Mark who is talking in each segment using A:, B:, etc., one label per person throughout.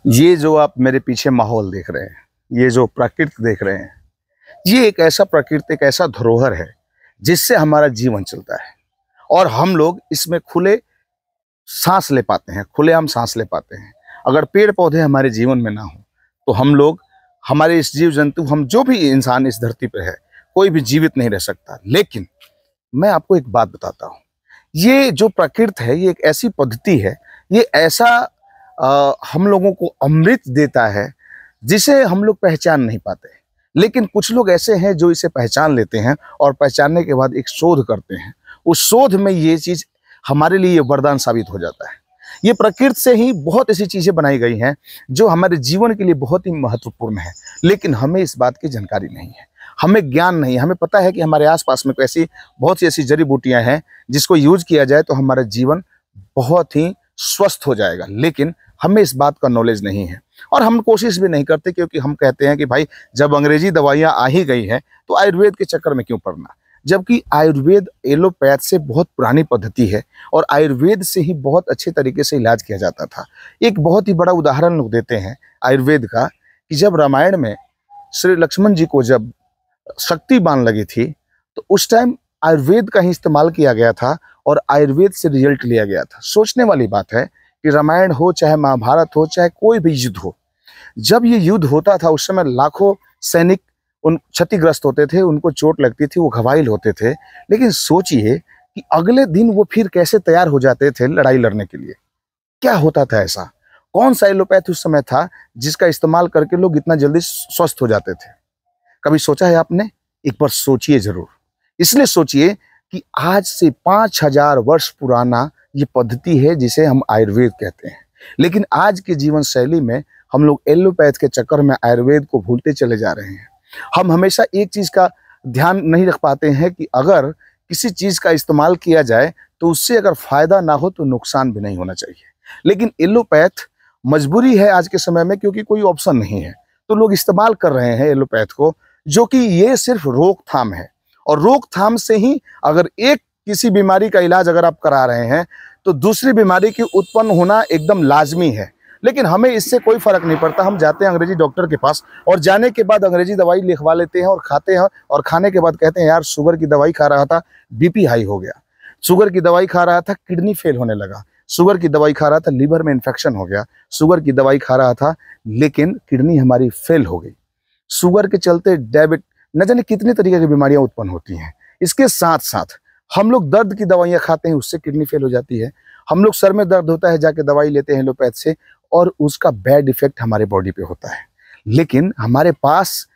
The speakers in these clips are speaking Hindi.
A: ये जो आप मेरे पीछे माहौल देख रहे हैं, ये जो प्रकृति देख रहे हैं, ये एक ऐसा प्रकृति, एक ऐसा धरोहर है जिससे हमारा जीवन चलता है और हम लोग इसमें खुले सांस ले पाते हैं, खुलेआम सांस ले पाते हैं। अगर पेड़ पौधे हमारे जीवन में ना हो तो हम लोग, हमारे इस जीव जंतु, हम जो भी इंसान इस धरती पर है, कोई भी जीवित नहीं रह सकता। लेकिन मैं आपको एक बात बताता हूँ, ये जो प्रकृति है, ये एक ऐसी पद्धति है, ये ऐसा हम लोगों को अमृत देता है जिसे हम लोग पहचान नहीं पाते। लेकिन कुछ लोग ऐसे हैं जो इसे पहचान लेते हैं और पहचानने के बाद एक शोध करते हैं। उस शोध में ये चीज़ हमारे लिए वरदान साबित हो जाता है। ये प्रकृति से ही बहुत ऐसी चीज़ें बनाई गई हैं जो हमारे जीवन के लिए बहुत ही महत्वपूर्ण है, लेकिन हमें इस बात की जानकारी नहीं है, हमें ज्ञान नहीं है। हमें पता है कि हमारे आसपास में ऐसी बहुत सी ऐसी जड़ी बूटियां हैं जिसको यूज किया जाए तो हमारा जीवन बहुत ही स्वस्थ हो जाएगा, लेकिन हमें इस बात का नॉलेज नहीं है और हम कोशिश भी नहीं करते, क्योंकि हम कहते हैं कि भाई जब अंग्रेजी दवाइयाँ आ ही गई हैं तो आयुर्वेद के चक्कर में क्यों पड़ना। जबकि आयुर्वेद एलोपैथ से बहुत पुरानी पद्धति है और आयुर्वेद से ही बहुत अच्छे तरीके से इलाज किया जाता था। एक बहुत ही बड़ा उदाहरण लोग देते हैं आयुर्वेद का, कि जब रामायण में श्री लक्ष्मण जी को जब शक्ति बाण लगी थी तो उस टाइम आयुर्वेद का ही इस्तेमाल किया गया था और आयुर्वेद से रिजल्ट लिया गया था। सोचने वाली बात है कि रामायण हो, चाहे महाभारत हो, चाहे कोई भी युद्ध हो, जब ये युद्ध होता था उस समय लाखों सैनिक उन क्षतिग्रस्त होते थे, उनको चोट लगती थी, वो घायल होते थे। लेकिन सोचिए कि अगले दिन वो फिर कैसे तैयार हो जाते थे लड़ाई लड़ने के लिए। क्या होता था ऐसा? कौन सा एलोपैथ उस समय था जिसका इस्तेमाल करके लोग इतना जल्दी स्वस्थ हो जाते थे? कभी सोचा है आपने? एक बार सोचिए जरूर। इसलिए सोचिए कि आज से 5000 वर्ष पुराना ये पद्धति है जिसे हम आयुर्वेद कहते हैं। लेकिन आज के जीवन शैली में हम लोग एलोपैथ के चक्कर में आयुर्वेद को भूलते चले जा रहे हैं। हम हमेशा एक चीज का ध्यान नहीं रख पाते हैं कि अगर किसी चीज का इस्तेमाल किया जाए तो उससे अगर फायदा ना हो तो नुकसान भी नहीं होना चाहिए। लेकिन एलोपैथ मजबूरी है आज के समय में, क्योंकि कोई ऑप्शन नहीं है, तो लोग इस्तेमाल कर रहे हैं एलोपैथ को, जो कि ये सिर्फ रोकथाम है। और रोकथाम से ही अगर एक किसी बीमारी का इलाज अगर आप करा रहे हैं तो दूसरी बीमारी की उत्पन्न होना एकदम लाजमी है। लेकिन हमें इससे कोई फर्क नहीं पड़ता। हम जाते हैं अंग्रेजी डॉक्टर के पास और जाने के बाद अंग्रेजी दवाई लिखवा लेते हैं और खाते हैं, और खाने के बाद कहते हैं यार शुगर की दवाई खा रहा था, बीपी हाई हो गया, शुगर की दवाई खा रहा था, किडनी फेल होने लगा, शुगर की दवाई खा रहा था, लीवर में इन्फेक्शन हो गया, शुगर की दवाई खा रहा था लेकिन किडनी हमारी फेल हो गई। शुगर के चलते डायबिट, न जाने कितने तरीके की बीमारियां उत्पन्न होती हैं। इसके साथ साथ हम लोग दर्द की दवाइयां खाते हैं, उससे किडनी फेल हो जाती है। हम लोग सर में दर्द होता है, जाके दवाई लेते हैं एलोपैथ से और उसका बैड इफेक्ट हमारे बॉडी पे होता है। लेकिन हमारे पास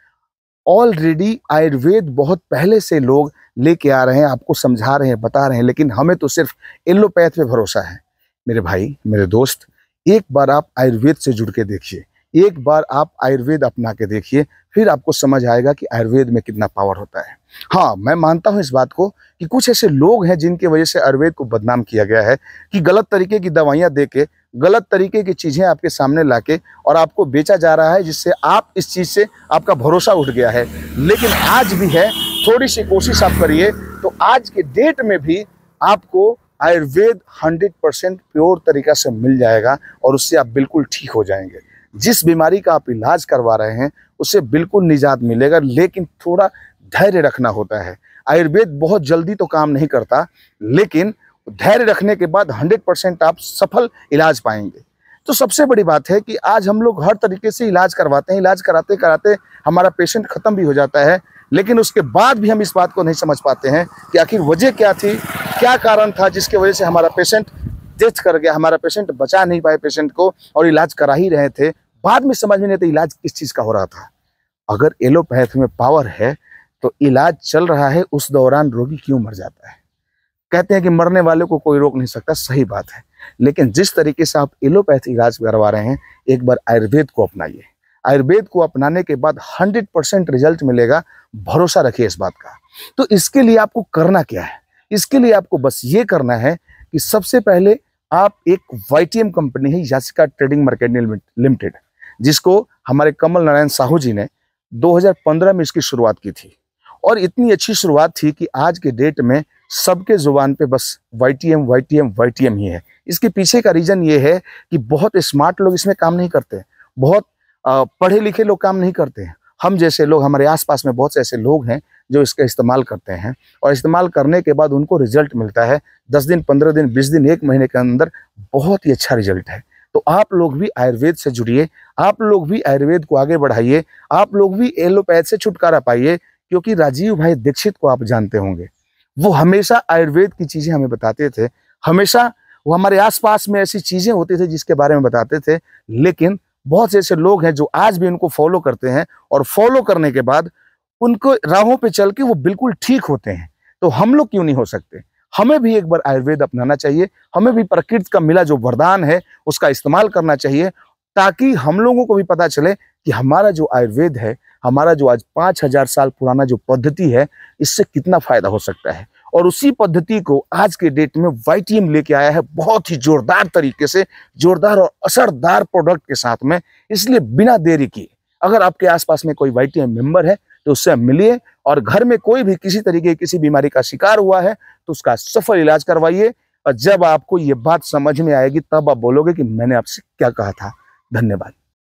A: ऑलरेडी आयुर्वेद बहुत पहले से लोग लेके आ रहे हैं, आपको समझा रहे हैं, बता रहे हैं, लेकिन हमें तो सिर्फ एलोपैथ पे भरोसा है। मेरे भाई, मेरे दोस्त, एक बार आप आयुर्वेद से जुड़ के देखिए, एक बार आप आयुर्वेद अपना के देखिए, फिर आपको समझ आएगा कि आयुर्वेद में कितना पावर होता है। हाँ, मैं मानता हूँ इस बात को कि कुछ ऐसे लोग हैं जिनकी वजह से आयुर्वेद को बदनाम किया गया है, कि गलत तरीके की दवाइयाँ दे के, गलत तरीके की चीज़ें आपके सामने लाके और आपको बेचा जा रहा है, जिससे आप इस चीज़ से आपका भरोसा उठ गया है। लेकिन आज भी है, थोड़ी सी कोशिश आप करिए तो आज के डेट में भी आपको आयुर्वेद 100% प्योर तरीका से मिल जाएगा और उससे आप बिल्कुल ठीक हो जाएंगे। जिस बीमारी का आप इलाज करवा रहे हैं उससे बिल्कुल निजात मिलेगा, लेकिन थोड़ा धैर्य रखना होता है। आयुर्वेद बहुत जल्दी तो काम नहीं करता, लेकिन धैर्य रखने के बाद 100% आप सफल इलाज पाएंगे। तो सबसे बड़ी बात है कि आज हम लोग हर तरीके से इलाज करवाते हैं, इलाज कराते कराते हमारा पेशेंट खत्म भी हो जाता है, लेकिन उसके बाद भी हम इस बात को नहीं समझ पाते हैं कि आखिर वजह क्या थी, क्या कारण था जिसकी वजह से हमारा पेशेंट डेथ कर गया, हमारा पेशेंट बचा नहीं पाए पेशेंट को, और इलाज करा ही रहे थे, बाद में समझ में नहीं आता इलाज किस चीज़ का हो रहा था। अगर एलोपैथ में पावर है तो इलाज चल रहा है, उस दौरान रोगी क्यों मर जाता है? कहते हैं कि मरने वाले को कोई रोक नहीं सकता, सही बात है, लेकिन जिस तरीके से आप एलोपैथ इलाज करवा रहे हैं, एक बार आयुर्वेद को अपनाइए। आयुर्वेद को अपनाने के बाद 100% रिजल्ट मिलेगा, भरोसा रखिए इस बात का। तो इसके लिए आपको करना क्या है? इसके लिए आपको बस ये करना है कि सबसे पहले आप एक वाईटीएम कंपनी है, याचिका ट्रेडिंग मार्केटिंग लिमिटेड, जिसको हमारे कमल नारायण साहू जी ने 2015 में इसकी शुरुआत की थी, और इतनी अच्छी शुरुआत थी कि आज के डेट में सबके जुबान पे बस YTM YTM YTM ही है। इसके पीछे का रीजन ये है कि बहुत स्मार्ट लोग इसमें काम नहीं करते, बहुत पढ़े लिखे लोग काम नहीं करते हैं। हम जैसे लोग, हमारे आसपास में बहुत से ऐसे लोग हैं जो इसका इस्तेमाल करते हैं, और इस्तेमाल करने के बाद उनको रिजल्ट मिलता है 10 दिन, 15 दिन, 20 दिन, 1 महीने के अंदर बहुत ही अच्छा रिजल्ट है। तो आप लोग भी आयुर्वेद से जुड़िए, आप लोग भी आयुर्वेद को आगे बढ़ाइए, आप लोग भी एलोपैथ से छुटकारा पाइए। क्योंकि राजीव भाई दीक्षित को आप जानते होंगे, वो हमेशा आयुर्वेद की चीजें हमें बताते थे, हमेशा वो हमारे आसपास में ऐसी चीजें होती थी जिसके बारे में बताते थे। लेकिन बहुत से ऐसे लोग हैं जो आज भी उनको फॉलो करते हैं, और फॉलो करने के बाद उनको राहों पे चल के वो बिल्कुल ठीक होते हैं। तो हम लोग क्यों नहीं हो सकते? हमें भी एक बार आयुर्वेद अपनाना चाहिए, हमें भी प्रकृति का मिला जो वरदान है उसका इस्तेमाल करना चाहिए, ताकि हम लोगों को भी पता चले कि हमारा जो आयुर्वेद है, हमारा जो आज 5000 साल पुराना जो पद्धति है, इससे कितना फायदा हो सकता है। और उसी पद्धति को आज के डेट में YTM लेके आया है बहुत ही जोरदार तरीके से, जोरदार और असरदार प्रोडक्ट के साथ में। इसलिए बिना देरी किए, अगर आपके आसपास में कोई YTM मेंबर है तो उससे मिलिए, और घर में कोई भी किसी तरीके की किसी बीमारी का शिकार हुआ है तो उसका सफल इलाज करवाइए। और जब आपको ये बात समझ में आएगी तब आप बोलोगे कि मैंने आपसे क्या कहा था। धन्यवाद।